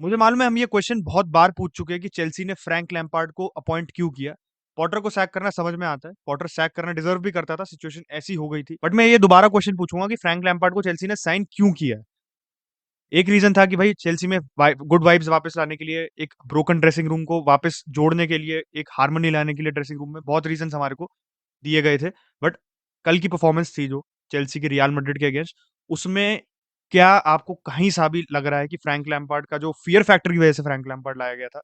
मुझे मालूम है हम ये क्वेश्चन बहुत बार पूछ चुके हैं कि चेल्सी ने फ्रैंक लैम्पार्ड को अपॉइंट क्यों किया। पॉटर को सैक करना समझ में आता है, पॉटर सैक करना डिजर्व भी करता था, सिचुएशन ऐसी हो गई थी। बट मैं ये दोबारा क्वेश्चन पूछूंगा कि फ्रैंक लैम्पार्ड को चेल्सी ने साइन क्यों किया। एक रीजन था कि भाई चेल्सी में गुड वाइब्स वापस लाने के लिए, एक ब्रोकन ड्रेसिंग रूम को वापस जोड़ने के लिए, एक हार्मनी लाने के लिए ड्रेसिंग रूम में बहुत रीजन हमारे को दिए गए थे। बट कल की परफॉर्मेंस थी जो चेल्सी की रियल मैड्रिड के अगेंस्ट, उसमें क्या आपको कहीं सा भी लग रहा है कि फ्रैंक लैम्पार्ड का जो फियर फैक्टर की वजह से फ्रैंक लैम्पार्ड लाया गया था,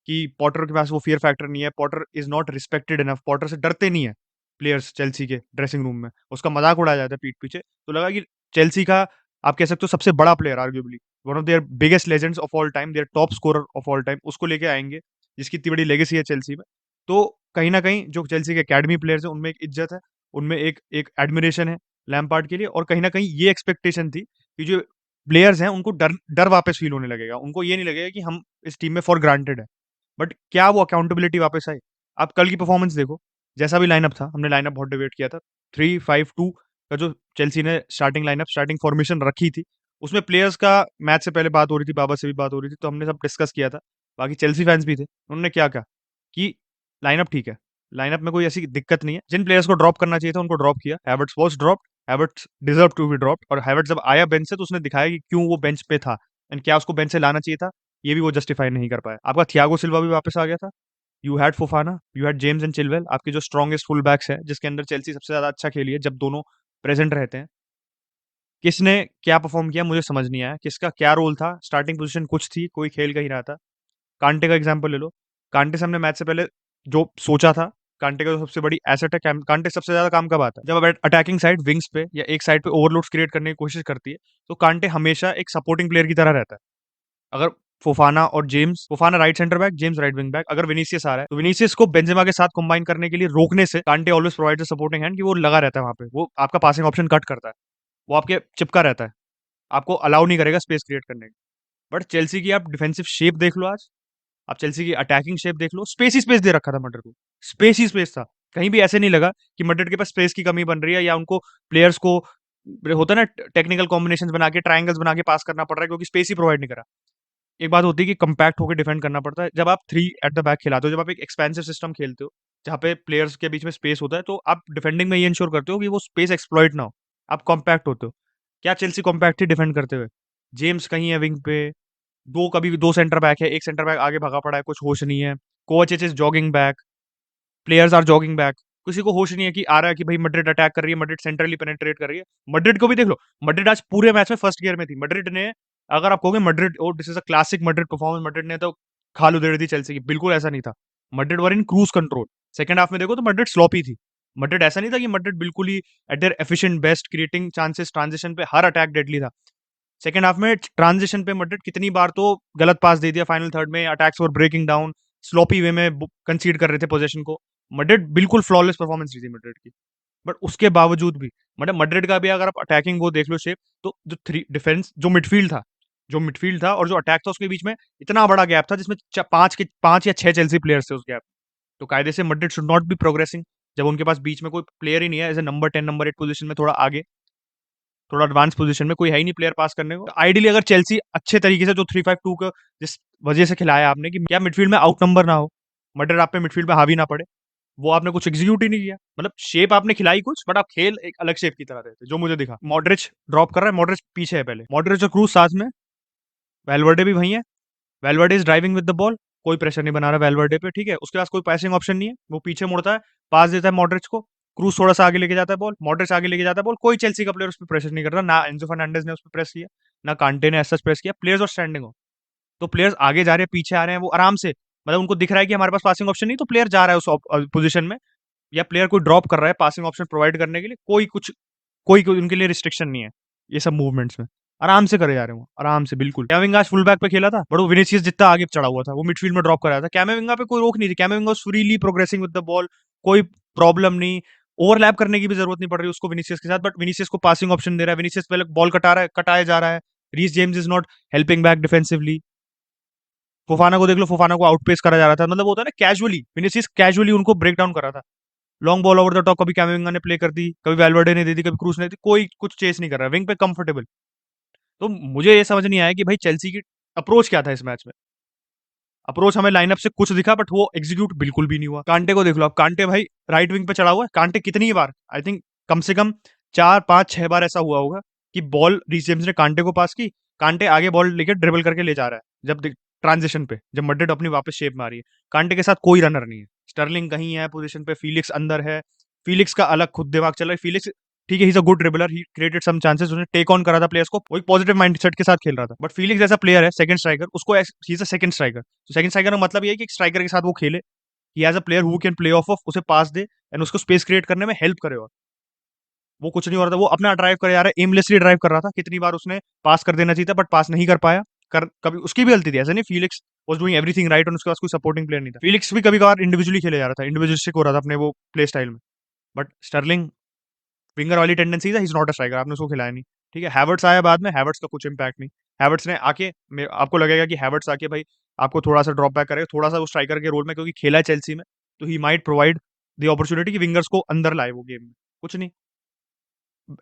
कि पॉटर के पास वो फियर फैक्टर नहीं है, Potter is not respected enough, Potter से डरते नहीं है प्लेयर्स चेल्सी के ड्रेसिंग रूम में, उसका मजाक उड़ाया जाता है पीठ पीछे, तो लगा कि चेल्सी का आप कह सकते हो सबसे बड़ा player arguably one of their biggest legends of all time, there top scorer of all time, उसको लेके आएंगे जिसकी इतनी बड़ी लेगेसी है चेल्सी में। तो कहीं ना कहीं जो चेल्सी के अकेडमी प्लेयर्स हैं उनमें एक इज्जत है, उनमें एक एक एडमिरेशन है लैम्पार्ड के लिए, और कहीं ना कहीं ये एक्सपेक्टेशन थी कि जो प्लेयर्स हैं उनको डर डर वापस फील होने लगेगा, उनको ये नहीं लगेगा कि हम इस टीम में फॉर ग्रांटेड है। बट क्या वो अकाउंटेबिलिटी वापस आई? आप कल की परफॉर्मेंस देखो, जैसा भी लाइनअप था, हमने लाइनअप बहुत डिबेट किया था, 3-5-2 का जो चेल्सी ने स्टार्टिंग लाइनअप स्टार्टिंग फॉर्मेशन रखी थी, उसमें प्लेयर्स का मैच से पहले बात हो रही थी, बाबा से भी बात हो रही थी, तो हमने सब डिस्कस किया था, बाकी चेल्सी फैंस भी थे, उन्होंने क्या कहा कि लाइनअप ठीक है, लाइनअप में कोई ऐसी दिक्कत नहीं है, जिन प्लेयर्स को ड्रॉप करना चाहिए था उनको ड्रॉप किया, Havertz was dropped, Havertz deserve to be dropped, और हैवर्ट्स जब आया बेंच से तो उसने दिखाया कि क्यों वो बेंच पे था एंड क्या उसको बेंच से लाना चाहिए था, ये भी वो जस्टिफाई नहीं कर पाया। आपका थियागो सिल्वा भी वापस आ गया था, you had Fofana, you had James and Chilwell, आपके जो स्ट्रॉन्गेस्ट फुल बैक्स है, जिसके अंदर चेल्सी सबसे ज्यादा अच्छा खेली है जब दोनों प्रेजेंट रहते हैं। किसने क्या परफॉर्म किया मुझे समझ नहीं आया, किसका क्या रोल था, स्टार्टिंग पोजीशन कुछ थी, कोई खेल का ही रहा था। कांटे का एग्जांपल ले लो, कांटे से हमने मैच से पहले जो सोचा था, कांटे का जो सबसे बड़ी एसेट है, कांटे सबसे ज्यादा काम कब आता है, जब अटैकिंग साइड विंग्स पे या एक साइड पे ओवरलोड्स क्रिएट करने की कोशिश करती है, तो कांटे हमेशा एक सपोर्टिंग प्लेयर की तरह रहता है। अगर फोफाना और James, Fofana right centre back, James right wing back, अगर विनीसियस आ रहा है तो विनीसियस को बेंजेमा के साथ कंबाइन करने के लिए रोकने से कांटे ऑलवेज प्रोवाइड सपोर्टिंग हैंड, कि वो लगा रहता है वहां पे, वो आपका पासिंग ऑप्शन कट करता है, वो आपके चिपका रहता है, आपको अलाउ नहीं करेगा स्पेस क्रिएट करने की। बट चेल्सी की आप डिफेंसिव शेप देख लो आज, आप चेल्सी की अटैकिंग शेप देख लो, स्पेस ही स्पेस दे रखा था मैड्रिड को, स्पेस ही स्पेस था, कहीं भी ऐसे नहीं लगा कि मैड्रिड के पास स्पेस की कमी बन रही है, या उनको प्लेयर्स को होता है ना टेक्निकल कॉम्बिनेशन बना के ट्राइंगल्स बना के पास करना पड़ रहा है क्योंकि स्पेस ही प्रोवाइड नहीं करा। एक बात होती है कि कंपैक्ट होकर डिफेंड करना पड़ता है, जब आप 3 एट द बैक खिलाते हो, जब आप एक एक्सपेंसिव सिस्टम खेलते हो जहाँ पे प्लेयर्स के बीच में स्पेस होता है, तो आप डिफेंडिंग में ये इंश्योर करते हो कि वो स्पेस एक्सप्लॉइट ना हो, आप कॉम्पैक्ट होते हो। क्या चेल्सी कॉम्पैक्ट ही डिफेंड करते हुए, जेम्स कहीं है विंग पे, दो कभी दो सेंटर बैक है, एक सेंटर बैक आगे भगा पड़ा है, कुछ होश नहीं है, Kovacic is jogging back, players are jogging back, किसी को होश नहीं है कि आ रहा है कि भाई मैड्रिड अटैक कर रही है, मैड्रिड सेंट्रली पेनिट्रेट कर रही है। मैड्रिड को भी देख लो, मैड्रिड आज पूरे मैच में फर्स्ट गियर में थी, मैड्रिड ने, अगर आप कहोगे Madrid oh this is a classic Madrid performance, Madrid ने तो खाल उधेड़ दी चेल्सी की, बिल्कुल ऐसा नहीं था। Madrid were in cruise control. Second half में देखो तो मैड्रिड स्लॉपी थी, मैड्रिड ऐसा नहीं था कि मैड्रिड बिल्कुल ही at their efficient best creating chances, transition पे हर अटैक डेडली था। सेकंड हाफ में ट्रांजिशन पे मैड्रिड कितनी बार तो गलत पास दे दिया, फाइनल थर्ड में attacks were breaking down, sloppy way में कंसीड कर रहे थे पोजीशन को। मैड्रिड बिल्कुल फ्लॉलेस परफॉर्मेंस रही थी मैड्रिड की, बट उसके बावजूद भी मतलब मैड्रिड का भी अगर आप अटैकिंग वो देख लो शेप, तो जो थ्री डिफेंस जो मिडफील्ड था, जो मिडफील्ड था और जो अटैक था उसके बीच में इतना बड़ा गैप था, जिसमें पांच या छह चेल्सी प्लेयर्स थे उस गैप। तो कायदे से Madrid should not be progressing जब उनके पास बीच में कोई प्लेयर ही नहीं है, as a number 10 number 8 position में थोड़ा आगे, थोड़ा एडवांस पोजीशन में कोई है ही नहीं प्लेयर पास करने को। आइडियली अगर चेल्सी अच्छे तरीके से जो 3-5-2 का जिस वजह से खिलाया आपने कि क्या मिडफील्ड में आउट नंबर ना हो, मैड्रिड आप पे मिडफील्ड में हावी ना पड़े, वो आपने कुछ एग्जीक्यूट ही नहीं किया। मतलब शेप आपने खिलाई कुछ, बट आप खेल एक अलग शेप की तरह रहे थे जो मुझे दिखा। मॉड्रिच ड्रॉप कर रहा है, मॉड्रिच पीछे है पहले, मॉड्रिच और क्रूज साथ में, वेलवर्डे भी वहीं है, Valverde is driving with the ball, कोई प्रेशर नहीं बना रहा वेलवर्डे पे, ठीक है, उसके पास कोई पासिंग ऑप्शन नहीं है, वो पीछे मुड़ता है, पास देता है मॉड्रिच को, क्रूज थोड़ा सा आगे लेके जाता है बॉल, मॉड्रिच आगे लेके जाता है बॉल, कोई चेल्सी का प्लेयर उस पर प्रेशर नहीं कर रहा, ना एंजो फर्नांडिस ने उस पर प्रेस किया, ना कांटे ने ऐसा प्रेस किया, प्लेयर्स और स्टैंडिंग हो। तो प्लेयर्स आगे जा रहे हैं, पीछे आ रहे हैं, वो आराम से, मतलब उनको दिख रहा है कि हमारे पास पासिंग ऑप्शन नहीं, तो प्लेयर जा रहा है उस पोजीशन में, या प्लेयर कोई ड्रॉप कर रहा है पासिंग ऑप्शन प्रोवाइड करने के लिए, कोई उनके लिए रिस्ट्रिक्शन नहीं है, ये सब मूवमेंट्स में आराम से करे जा रहे हो, आराम से बिल्कुल। कैमेविंगा आज फुल बैक पे खेला था, बट वो विनीसियस जितना आगे चढ़ा हुआ था, वो मिडफील्ड में ड्रॉप कर रहा था, कैमेविंगा पे कोई रोक नहीं थी, Camavinga freely progressing with the ball, कोई प्रॉब्लम नहीं, ओवरलैप करने की भी जरूरत नहीं पड़ रही उसको विनीसियस के साथ, बट विनीसियस को पासिंग ऑप्शन दे रहा है, विनीसियस पहले बॉल कटाया जा रहा है, Reece James is not helping back defensively, Fofana को देख लो, फोफाना को आउटपेस करा जा रहा था, मतलब होता है ना कैजुअली, विनीसियस कैजुअली उनको ब्रेक डाउन कर रहा था, long ball over the top कभी कैमेविंगा ने प्ले कर दी, कभी वेलवर्डे ने दे दी, कभी क्रूज ने दी, कोई कुछ चेस नहीं कर रहा, विंग पे कंफर्टेबल। तो मुझे ये समझ नहीं आया कि भाई चेल्सी की अप्रोच क्या था इस मैच में? अप्रोच हमें लाइनअप से कुछ दिखा बट वो एग्जीक्यूट बिल्कुल भी नहीं हुआ। कांटे को देख लो आप, कांटे भाई राइट विंग पे चढ़ा हुआ है। कांटे कितनी बार, आई थिंक कम से कम 4 5 6 बार ऐसा हुआ होगा कि बॉल रीस जेम्स ने कांटे को पास की, कांटे आगे बॉल लेके ड्रिबल करके ले जा रहा है, जब ट्रांजिशन पे जब मैड्रिड अपनी वापस शेप मारी है, कांटे के साथ कोई रनर नहीं है। स्टर्लिंग कहीं है पोजीशन पे, फीलिक्स अंदर है, फीलिक्स का अलग खुद दिमाग चल रहा है। फीलिक्स ठीक है, he is a good dribbler, he created some chances, उसने टेक ऑन करा था प्लेयर्स को, वो एक पॉजिटिव माइंडसेट के साथ खेल रहा था। बट फीलिक्स जैसा प्लेयर है सेकंड स्ट्राइकर, उसको ही इज अ सेकंड स्ट्राइकर, तो सेकंड स्ट्राइकर का मतलब ये है कि एक स्ट्राइकर के साथ वो खेले, he is a player who can play off उसे पास दे एंड उसको स्पेस क्रिएट करने में हेल्प करे। और वो कुछ नहीं हो रहा था, वो अपना ड्राइव करे जा रहा है, एमलेसली ड्राइव कर रहा था। कितनी बार उसने पास कर देना चाहिए था बट पास नहीं कर पाया। कभी उसकी भी गलती थी, ऐसा नहीं Felix was doing everything right और उसके पास कोई सपोर्टिंग प्लेयर नहीं था। फीलिक्स भी कभी कभार इंडिविजुअली खेले जा रहा था, इंडिविजुअलिस्टिक हो रहा था अपने वो प्ले स्टाइल में। बट स्टर्लिंग विंगर वाली टेंडेंसी है, he is not a striker, आपने उसको खिलाया नहीं। ठीक है, हैवर्ट्स आया बाद में, हैवर्ट्स का कुछ इंपैक्ट नहीं। हैवर्ट्स ने आके आपको लगेगा कि हैवर्ट्स आके भाई आपको थोड़ा सा ड्रॉप बैक करेगा, थोड़ा सा वो स्ट्राइकर के रोल में, क्योंकि खेला है चेल्सी में, तो he might provide the opportunity कि विंगर्स को अंदर लाए वो गेम में। कुछ नहीं।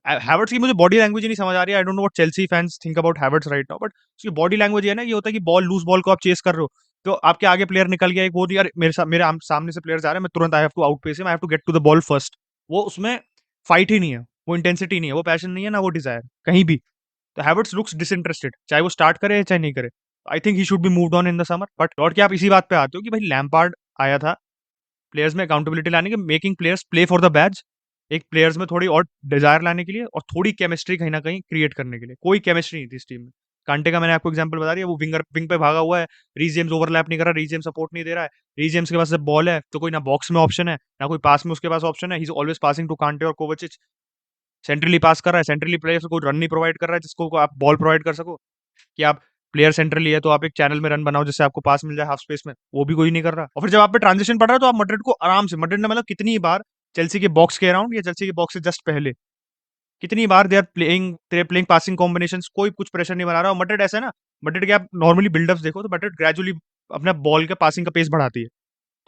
हैवर्ट्स की मुझे बॉडी लैंग्वेज ही नहीं समझ आ रही है। I don't know what Chelsea fans think about Havertz right now, but उसकी बॉडी लैंग्वेज ये है ना, ये होता है कि बॉल लूज बॉल को आप चेस कर रहे हो, तो आपके आगे प्लेयर निकल गया एक, वो यार सामने से प्लेयर आ रहे हैं, मैं तुरंत I have to outpace him, I have to get to the ball first. वो उसमें फाइट ही नहीं है, वो इंटेंसिटी नहीं है, वो पैशन नहीं है ना, वो डिजायर कहीं भी। तो हैवर्ट्स लुक्स डिसइंटरेस्टेड, चाहे वो स्टार्ट करे चाहे नहीं करे। I think he should be moved on in the summer. But लौट के आप इसी बात पे आते हो कि भाई लैम्पार्ड आया था प्लेयर्स में अकाउंटेबिलिटी लाने के, making players play for the badge, एक प्लेयर्स में थोड़ी और डिजायर लाने के लिए और थोड़ी केमिस्ट्री कहीं ना कहीं क्रिएट करने के लिए। कोई केमिस्ट्री नहीं थी इस टीम में। कांटे का मैंने आपको एग्जांपल बता दिया, वो विंग पे भागा हुआ है, रीस जेम्स ओवरलैप नहीं कर रहा, रीस जेम्स सपोर्ट नहीं दे रहा है, रीस जेम्स के पास जब बॉल है तो कोई ना बॉक्स में ऑप्शन है ना कोई पास में उसके पास ऑप्शन है, he is always passing to Kante और कोवाचिच। सेंट्रली पास कर रहा है, सेंट्रली प्लेयर को रन नहीं प्रोवाइड कर रहा है जिसको आप बॉल प्रोवाइड कर सको, कि आप प्लेयर सेंट्रली है तो आप एक चैनल में रन बनाओ जिससे आपको पास मिल जाए हाफ स्पेस में, वो भी कोई नहीं कर रहा। और फिर जब आप पे ट्रांजिशन पड़ रहा है तो आप मैड्रिड को आराम से, मैड्रिड ने मतलब कितनी बार चेल्सी के बॉक्स के अराउंड या चेल्सी के बॉक्स से जस्ट पहले कितनी बार they are playing passing combinations, कोई कुछ प्रेशर नहीं बना रहा। और मैड्रिड ऐसा है ना, मैड्रिड के आप नॉर्मली बिल्डअप्स देखो तो मैड्रिड ग्रेजुअली अपना बॉल के पासिंग का पेस बढ़ाती है,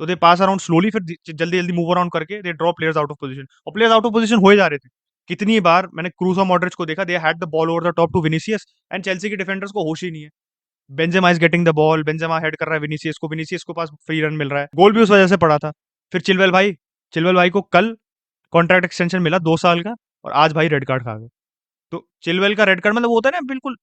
तो दे पास अराउंड स्लोली, फिर जल्दी जल्दी मूव अराउंड करके they draw players out of position, और प्लेयर्स आउट ऑफ पोजीशन हो जा रहे थे। कितनी बार मैंने क्रूज और मॉड्रिच को देखा, they had the ball over the top to Vinicius and Chelsea के डिफेंडर्स को होश ही नहीं है। Benzema is getting the ball, Benzema head कर रहा है विनीसियस को, विनीसियस को पास फ्री रन मिल रहा है, गोल भी उस वजह से पड़ा था। फिर चिलवेल भाई को कल कॉन्ट्रैक्ट एक्सटेंशन मिला 2 साल का, और आज भाई रेड कार्ड खा गए। तो चिलवेल का रेड कार्ड मतलब वो होता है ना बिल्कुल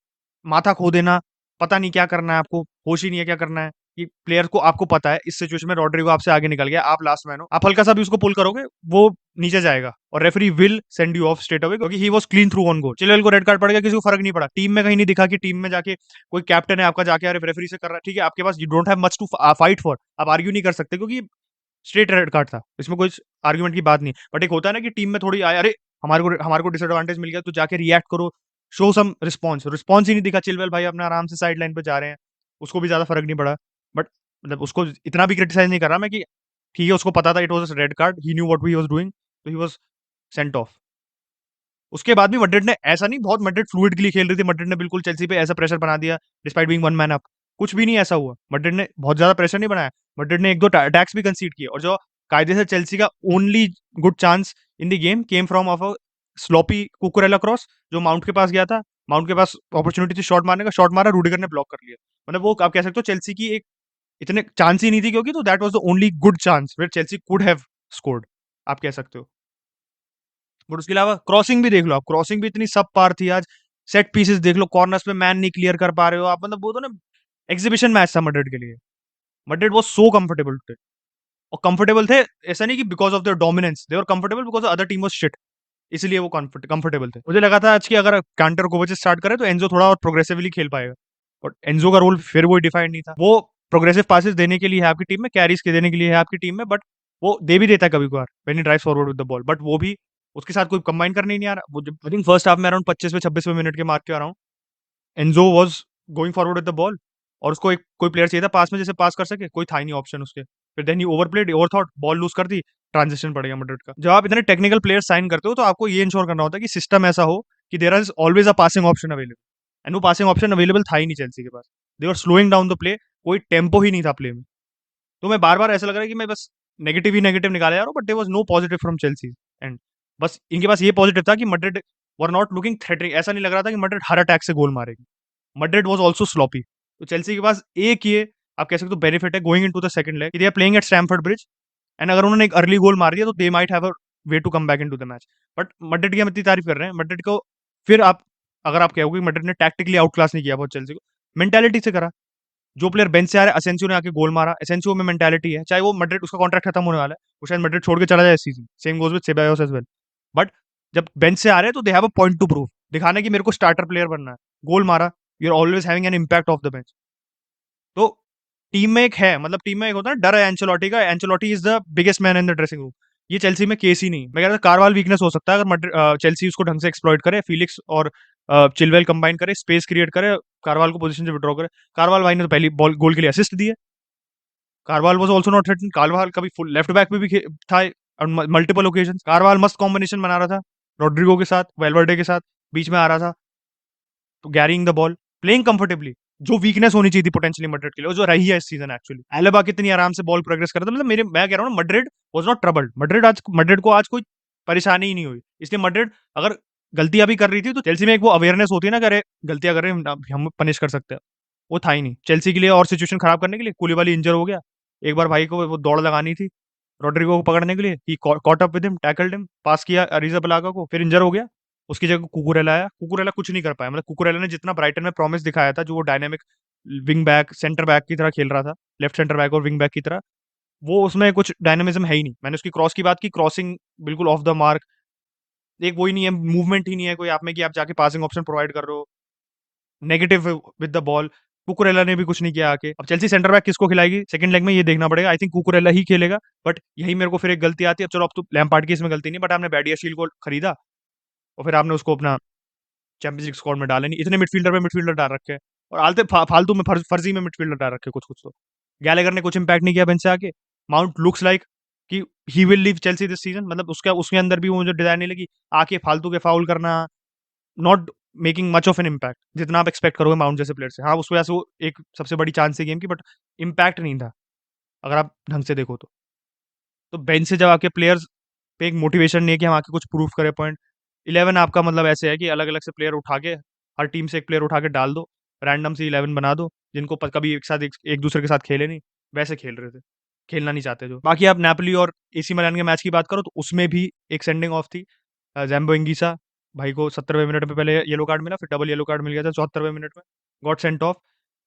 माथा खो देना, पता नहीं क्या करना है आपको, होश ही नहीं है क्या करना है। कि प्लेयर को आपको पता है इस सिचुएशन में रॉड्रिगो आपसे आगे निकल गया, आप लास्ट मैन हो, आप हल्का सा भी उसको पुल करोगे वो नीचे जाएगा और referee will send you off straight away, क्योंकि he was clean through on goal. Chilwell को रेड कार्ड पड़ गया, किसी को फर्क नहीं पड़ा, टीम में कहीं नहीं दिखा कि टीम में जाके कोई कैप्टन है आपका जाके अरे रेफरी से कर रहा है, ठीक है आपके पास you don't have much to fight for, आप आर्ग्यू नहीं कर सकते क्योंकि स्ट्रेट रेड कार्ड था, इसमें कोई आर्ग्यूमेंट की बात नहीं। बट एक होता है ना कि टीम में थोड़ी आए, अरे हमारे को डिसएडवांटेज मिल गया तो जाके रिएक्ट करो, शो सम रिस्पॉन्स, रिस्पॉन्स ही नहीं दिखा। चिलवेल भाई अपना आराम से साइड लाइन पे जा रहे हैं, उसको भी ज्यादा फर्क नहीं पड़ा। बट मतलब उसको इतना भी क्रिटिसाइज नहीं कर रहा मैं कि ठीक है उसको पता था it was red card, he knew what he was doing, तो ही वाज सेंट ऑफ। उसके बाद भी मैड्रिड ने ऐसा नहीं, बहुत मैड्रिड फ्लूइडली खेल रही थी, मैड्रिड ने बिल्कुल चेल्सी पे ऐसा प्रेशर बना दिया despite being one man up, कुछ भी नहीं ऐसा हुआ। मैड्रिड ने बहुत ज्यादा प्रेशर नहीं बनाया, मैड्रिड ने एक दो अटैक्स भी कंसीड किए, और जो कायदे से चेल्सी का only good chance in the game came from of a sloppy Cucurella cross, जो माउंट के पास गया था, माउंट के पास अपॉर्चुनिटी थी शॉट मारने का, शॉट मारा, रूडिगर ने ब्लॉक कर लिया। मतलब वो आप कह सकते हो चेल्सी की एक इतने चांस ही नहीं थी, क्योंकि तो that was the only good chance where Chelsea could have scored, आप कह सकते हो। बट उसके अलावा क्रॉसिंग भी देख लो आप, क्रॉसिंग भी इतनी सब पार थी आज। सेट पीसेस देख लो, कॉर्नर्स में मैन नहीं क्लियर कर पा रहे हो आप, मतलब वो तो ना एग्जीबिशन मैच था मैड्रिड के लिए। मैड्रिड वाज सो कंफर्टेबल थे, और कंफर्टेबल थे ऐसा नहीं कि because of their dominance, they were comfortable because other team was shit, इसलिए वो कंफर्टेबल थे। मुझे लगा था आज की अगर कांटर कोवचिच स्टार्ट करे तो एंजो थोड़ा और प्रोग्रेसिवली खेल पाएगा, बट एंजो का रोल फिर वो डिफाइंड नहीं था। वो प्रोग्रेसिव पासेस देने के लिए है आपकी टीम में, कैरीज के देने के लिए है आपकी टीम में, बट वो दे भी देता है कभी कभार when he drives forward with the ball, but वो भी उसके साथ कोई कंबाइन करने ही नहीं आ रहा। वो आई थिंक फर्स्ट हाफ में अराउंड 25वें 26वें मिनट के मार्क के आ रहा हूँ, Enzo was going forward with the ball, और उसको एक कोई प्लेयर चाहिए था पास में जैसे पास कर सके, कोई था ही नहीं ऑप्शन उसके। फिर देन ही ओवरप्लेड, ओवरथॉट, बॉल लूज कर दी, ट्रांजिशन पड़ गया मैड्रिड का। जब आप इतने टेक्निकल प्लेयर साइन करते हो तो आपको ये इंश्योर करना होता है कि सिस्टम ऐसा हो कि there is always a passing option available, and वो पासिंग ऑप्शन अवेलेबल था ही नहीं चेल्सी के पास। They were slowing down the play, कोई टेम्पो ही नहीं था प्ले में। तो मैं बार बार ऐसा लग रहा है कि मैं बस नेगेटिव ही नेगेटिव निकाले जा रहा हूँ, but there was no positive from Chelsea and बस इनके पास ये पॉजिटिव था कि Madrid were not looking threatening, ऐसा नहीं लग रहा था कि मैड्रिड हर अटैक से गोल मारेगी। मैड्रिड वाज आल्सो स्लॉपी, तो चेल्सी के पास एक ये आप कह सकते हो बेनिफिट है going into the second leg, they are playing at Stamford Bridge, and अगर उन्होंने एक अर्ली गोल मार दिया तो they might have a way to come back into the match. But Madrid की हम इतनी तारीफ कर रहे हैं, मैड्रिड को फिर आप अगर आप कहोगे मैड्रिड ने टैक्टिकली आउट क्लास नहीं किया बहुत चेल्सी को, मेंटालिटी से करा। जो प्लेयर बेंच से आ रहा है, असेंसियो ने आके गोल मारा, असेंसियो में मेंटालिटी है, चाहे वो मैड्रिड उसका कॉन्ट्रैक्ट खत्म होने वाला है, वो शायद मैड्रिड छोड़ के चला जाए इस season, same goes with Ceballos as well. But जब बेंच से आ रहे हैं तो they have a point to prove, दिखाने की मेरे को स्टार्टर प्लेयर बनना है, गोल मारा, you are always having an impact off the bench. तो टीम में एक है, मतलब टीम में एक होता है डर है एंचेलोटी का, Ancelotti is the biggest man in the dressing room. ये चेल्सी में केस ही नहीं। मैं कह रहा था कारवाल वीकनेस हो सकता है अगर चेल्सी उसको ढंग से एक्सप्लॉइट करे, फिलिक्स और चिलवेल कंबाइन करे, स्पेस क्रिएट करे, कारवाल को पोजीशन से विड्रॉ करे। कारवाल भाई ने तो पहली बॉल गोल के लिए असिस्ट दी है। Karwal was also not threaten, Karwal कभी फुल लेफ्ट बैक पे भी था ऑन मल्टीपल ओकेजन। कारवाल मस्त कॉम्बिनेशन बना रहा था रोड्रिगो के साथ, वेलवर्डे के साथ, बीच में आ रहा था तो गैरिंग द बॉल, प्लेइंग कंफर्टेबली, जो वीकनेस होनी चाहिए थी पोटेंशियली मैड्रिड के लिए, जो रही है इस सीजन एक्चुअली। एलेबा कितनी आराम से बॉल प्रोग्रेस कर रहा था, मतलब मेरे मैं कह रहा हूँ Madrid was not troubled. Madrid को आज कोई परेशानी ही नहीं हुई। इसलिए मैड्रिड अगर गलतियां भी कर रही थी तो चेल्सी में एक वो अवेयरनेस होती है ना, करे गलतियां कर रहे हैं हम पनिश कर सकते हैं, वो था ही नहीं चेल्सी के लिए। और सिचुएशन खराब करने के लिए कूलिबाली इंजर हो गया, एक बार भाई को वो दौड़ लगानी थी रोड्रिगो को पकड़ने के लिए, he caught up with him, tackled him, pass किया अरीज़ाबलागा को, फिर इंजर हो गया। उसकी जगह कुकुरेला आया, कुकुरेला कुछ नहीं कर पाया, मतलब कुकुरेला ने जितना ब्राइटन में प्रॉमिस दिखाया था, जो वो dynamic wing back centre back की तरह खेल रहा था, लेफ्ट सेंटर बैक और विंग बैक की तरह, वो उसमें कुछ डायनामिज्म है ही नहीं। मैंने उसकी क्रॉस की बात की, क्रॉसिंग बिल्कुल ऑफ द मार्क, एक वो ही नहीं है, मूवमेंट ही नहीं है कोई आप में कि आप जाके पासिंग ऑप्शन प्रोवाइड कर रहे हो, negative with the ball. Cucurella ने भी कुछ नहीं किया आके। अब चेल्सी सेंटर बैक किसको खिलाएगी सेकंड लेग में, ये देखना पड़ेगा। आई थिंक कुकुरेला ही खेलेगा, बट यही मेरे को फिर एक गलती आती है। अब चलो अब तो लैम्पार्ड की इसमें गलती नहीं, बट आपने बैडियाशील को खरीदा और फिर आपने उसको अपना चैंपियंस लीग स्क्वाड में डाले नहीं, इतने मिडफील्डर डाल रखे हैं और आलते फालतू में फर्जी में मिडफील्डर डाल रखे कुछ कुछ। तो गैलेगर ने कुछ इंपैक्ट नहीं किया बेंच से आके। माउंट लुक्स लाइक कि he will leave Chelsea this season, मतलब उसका उसके अंदर भी वो मुझे डिजाइन नहीं लगी, आके फालतू के फाउल करना, not making much of an impact जितना आप एक्सपेक्ट करोगे माउंट जैसे प्लेयर से। हाँ उस वजह से वो एक सबसे बड़ी चांस है गेम की, बट इम्पैक्ट नहीं था अगर आप ढंग से देखो तो बेंच से जब आके प्लेयर्स पे एक मोटिवेशन नहीं है कि हम आके कुछ प्रूफ करें पॉइंट। 11 आपका मतलब ऐसे है कि अलग अलग से प्लेयर उठा के, हर टीम से एक प्लेयर उठा के डाल दो, रैंडम से 11 बना दो, जिनको कभी एक साथ एक दूसरे के साथ खेले नहीं, वैसे खेल रहे थे, खेलना नहीं चाहते जो। बाकी आप नेपोली और एसी मिलान के मैच की बात करो तो उसमें भी एक सेंडिंग ऑफ थी। जैम्बो इंगीसा भाई को 70वें मिनट में पहले येलो कार्ड मिला, फिर डबल येलो कार्ड मिल गया था 74वें मिनट में, गॉट सेंट ऑफ।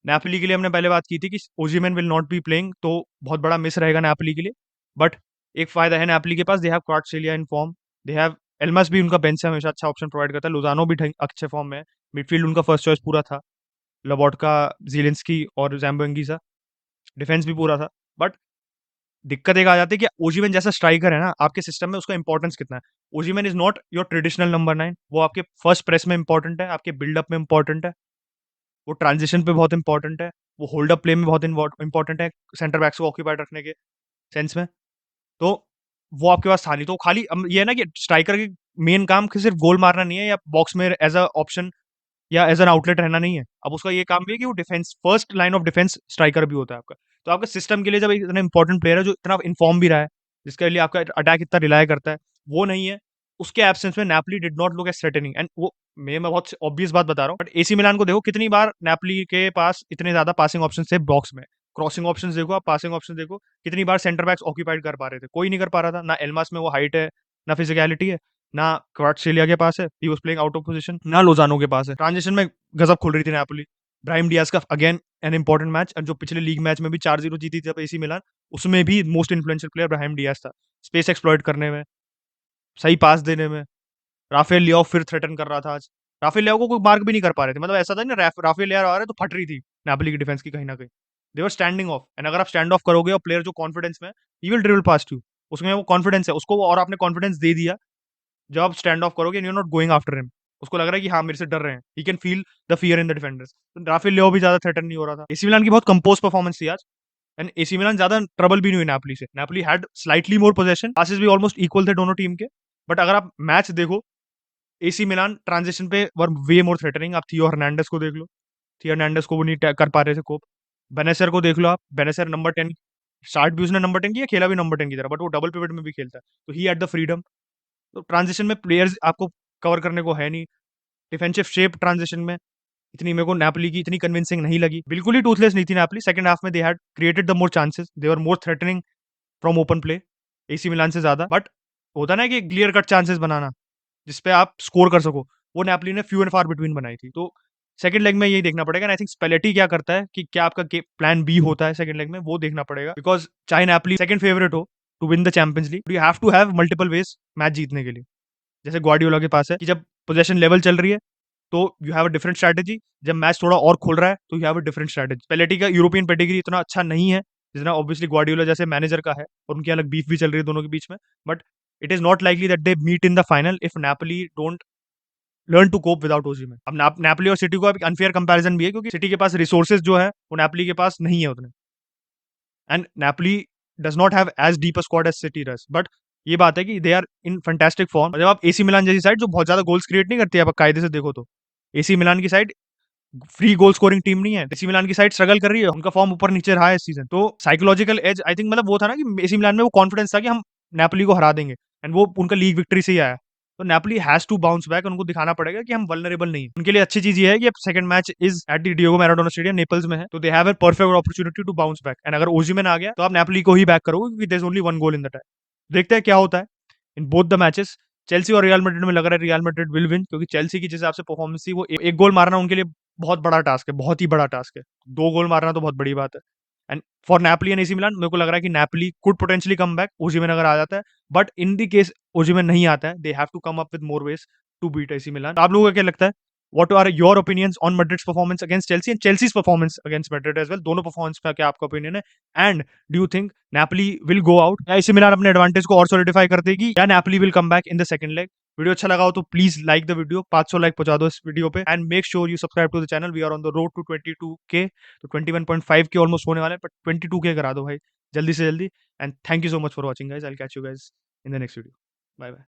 नेपोली के लिए हमने पहले बात की थी कि ओजीमेन विल नॉट बी प्लेइंग, तो बहुत बड़ा मिस रहेगा नेपोली के लिए। बट एक फायदा है नेपोली के पास, they have Kvaratskhelia in form, they have Elmas भी उनका बेंच से हमेशा अच्छा ऑप्शन प्रोवाइड करता है, लुजानो भी अच्छे फॉर्म में है, मिडफील्ड उनका फर्स्ट चॉइस पूरा था, लबोटका, ज़िलिंस्की और ज़ैम्बो एंगीसा, डिफेंस भी पूरा था। बट दिक्कत एक आ जाती है कि ओजीमेन जैसा स्ट्राइकर है ना आपके सिस्टम में, उसका इंपॉर्टेंस कितना है। Osimhen is not your traditional number 9, वो आपके फर्स्ट प्रेस में इंपॉर्टेंट है, आपके बिल्डअप में इंपॉर्टेंट है, वो ट्रांजिशन पे बहुत इंपॉर्टेंट है, वो होल्ड अप प्ले में बहुत इंपॉर्टेंट है, सेंटर बैक्स को ऑक्यूपाइड रखने के सेंस में। तो वो आपके पास था नहीं, तो खाली ये है ना कि स्ट्राइकर की मेन काम सिर्फ गोल मारना नहीं है या बॉक्स में एज अ ऑप्शन या एज एन आउटलेट रहना नहीं है। अब उसका ये काम भी है कि वो defence first line of defence striker भी होता है आपका। तो आपके सिस्टम के लिए जब एक इतना इंपॉर्टेंट प्लेयर है जो इतना इन्फॉर्म भी रहा है, जिसके लिए आपका अटैक इतना रिलाय करता है, वो नहीं है, उसके एब्सेंस में Napoli did not look as threatening. And वो मैं बहुत ऑब्वियस बात बता रहा हूँ, बट एसी मिलान को देखो कितनी बार नेपोली के पास इतने ज्यादा पासिंग ऑप्शन थे बॉक्स में, क्रॉसिंग ऑप्शन देखो आप, पासिंग ऑप्शन देखो, कितनी बार सेंटर बैक्स ऑक्यूपाइड कर पा रहे थे, कोई नहीं कर पा रहा था। ना एल्मास में वो हाइट है, ना फिजिकलिटी है, ना क्वार्टसेलिया के पास है, he was playing out of position, ना लोजानो के पास है। ट्रांजिशन में गजब खुल रही थी नेपोली। ब्राहिम डियाज का अगेन एन इंपॉर्टेंट मैच, जो पिछले लीग मैच में भी 4-0 जीती थी एसी मिलान, उसमें भी most influential player Brahim Diaz था, स्पेस एक्सप्लॉइट करने में, सही पास देने में। राफेल लियाओ फिर थ्रेटन कर रहा था आज, राफेल लियाओ को कोई मार्क भी नहीं कर पा रहे थे, मतलब ऐसा था ना राफेल लियाओ आ रहे तो फट रही थी नेपोली की डिफेंस की कहीं ना कहीं, दे वर स्टैंडिंग ऑफ। एंड अगर आप स्टैंड ऑफ करोगे और प्लेयर जो कॉन्फिडेंस में, he will dribble past you, उसमें वो कॉन्फिडेंस है उसको, और आपने कॉन्फिडेंस दे दिया। जब आप स्टैंड ऑफ करोगे, you not going after him, उसको लग रहा है कि हाँ मेरे से डर रहे हैं, he can feel the fear in the defenders. तो राफेल लियाओ भी ज्यादा थ्रेटन नहीं हो रहा था। एसी मिलान की बहुत कंपोज परफॉर्मेंस थी आज, एंड एसी मिलान ज्यादा ट्रबल भी नहीं हुई नेपोली से। Napoli had slightly more possession, passes भी ऑलमोस्ट इक्वल थे दोनों टीम के, बट अगर आप मैच देखो, एसी मिलान ट्रांजिशन पे वर वे मोर थ्रेटनिंग। आप थियो हर्नांडेस को देख लो, थियो हर्नांडेस को वो नहीं कर पा रहे थे कोप। बेनेसर को देख लो आप, बेनेसर नंबर 10, स्टार्ट भी उसने नंबर 10 किया, खेला भी नंबर 10 की तरह, बट वो डबल पिवट में भी खेलता है, तो ही हैड द फ्रीडम। तो ट्रांजिशन में प्लेयर्स आपको कवर करने को है नहीं, डिफेंसिव शेप ट्रांजिशन में इतनी मेरे को नापोली की इतनी कन्विंसिंग नहीं लगी, बिल्कुल ही टूथलेस नहीं थी नापोली। सेकंड हाफ में they had created the more chances, they were more threatening from open play AC Milan से ज्यादा। बट होता ना कि क्लियर कट चांसेस बनाना जिसपे आप स्कोर कर सको, वो नेपोली ने फ्यू एंड फार बिटवीन बनाई थी। तो सेकंड लेग में यही देखना पड़ेगा। आई थिंक स्पेलेटी क्या करता है, कि क्या आपका प्लान बी होता है सेकंड लेग में, वो देखना पड़ेगा। बिकॉज चाहे नेपोली सेकंड फेवरेट हो to win the Champions League, you have to have multiple ways match जीतने के लिए। जैसे ग्वार्डियोला के पास है कि जब पोजेशन लेवल चल रही है तो you have a different strategy, जब मैच थोड़ा और खुल रहा है तो you have a different strategy. Spalletti का यूरोपियन पेडिग्री इतना अच्छा नहीं है जितना ऑब्वियसली ग्वार्डियोला जैसे मैनेजर का है, और उनकी अलग बीफ भी चल रही है दोनों के बीच में। But it is not likely that they meet in the final if Napoli don't learn to cope without Osimhen. अब नेपोली और सिटी को अब अनफेयर कंपैरिजन भी है, क्योंकि सिटी के पास रिसोर्सेज जो है वो नेपोली के पास नहीं है उतने, and Napoli does not have as deep a squad as City does. But ये बात है कि they are in fantastic form. जब आप एसी मिलान जैसी साइड जो बहुत ज्यादा गोल्स क्रिएट नहीं करती है, आप कायदे से देखो तो एसी मिलान की side free goal scoring team नहीं है, एसी मिलान की साइड स्ट्रगल कर रही है, उनका फॉर्म ऊपर नीचे रहा है इस सीजन। तो साइकोलॉजिकल एज आई थिंक, मतलब वो था ना कि एसी मिलान में वो कॉन्फिडेंस था कि हम नेपोली को हरा देंगे, एंड वो उनका लीग विक्ट्री से ही आया। तो Napoli has to bounce back, उनको दिखाना पड़ेगा कि हम वल्नरेबल नहीं है। उनके लिए अच्छी चीज ये है कि अब second match is at the Diego Maradona stadium Naples में है, तो they have a perfect opportunity to bounce back. And अगर ओजिमेन आ गया तो आप नेपोली को ही बैक करोगे, क्योंकि there is only one goal in the time. देखते हैं क्या होता है in both the matches. Chelsea और रियल मैड्रिड में लग रहा है रियल मैड्रिड विल विन, क्योंकि चेल्सी की जिस हिसाब से परफॉर्मेंस थी, वो एक गोल मारना उनके लिए बहुत बड़ा टास्क है, बहुत ही बड़ा टास्क है। 2 गोल मारना तो बहुत बड़ी बात है। And for Napoli and AC Milan, मेरे को लग रहा है कि Napoli could potentially come back Osimhen अगर आ जाता है। But in the case Osimhen नहीं आता है, they have to come up with more ways to beat AC Milan. आप लोगों को क्या लगता है? What are your opinions on Madrid's performance against Chelsea and Chelsea's performance against Madrid as well? दोनों परफॉर्मेंस पे क्या आपका ओपिनियन है? And do you think Napoli will go out, या एसी मिलान अपने एडवांटेज को और सॉलिडिफाई कर देगी, या Napoli will come back in the second leg? Video अच्छा लगा हो तो please like the video, 500 like पहुंचा दो इस वीडियो पे, and make sure you subscribe to the channel. We are on the road to 22K, तो 21.5 के ऑलमोस्ट होने वाले हैं, बट 22K करा दो भाई जल्दी से जल्दी। And thank you so much for watching guys, I will catch you guys in the next video. Bye bye.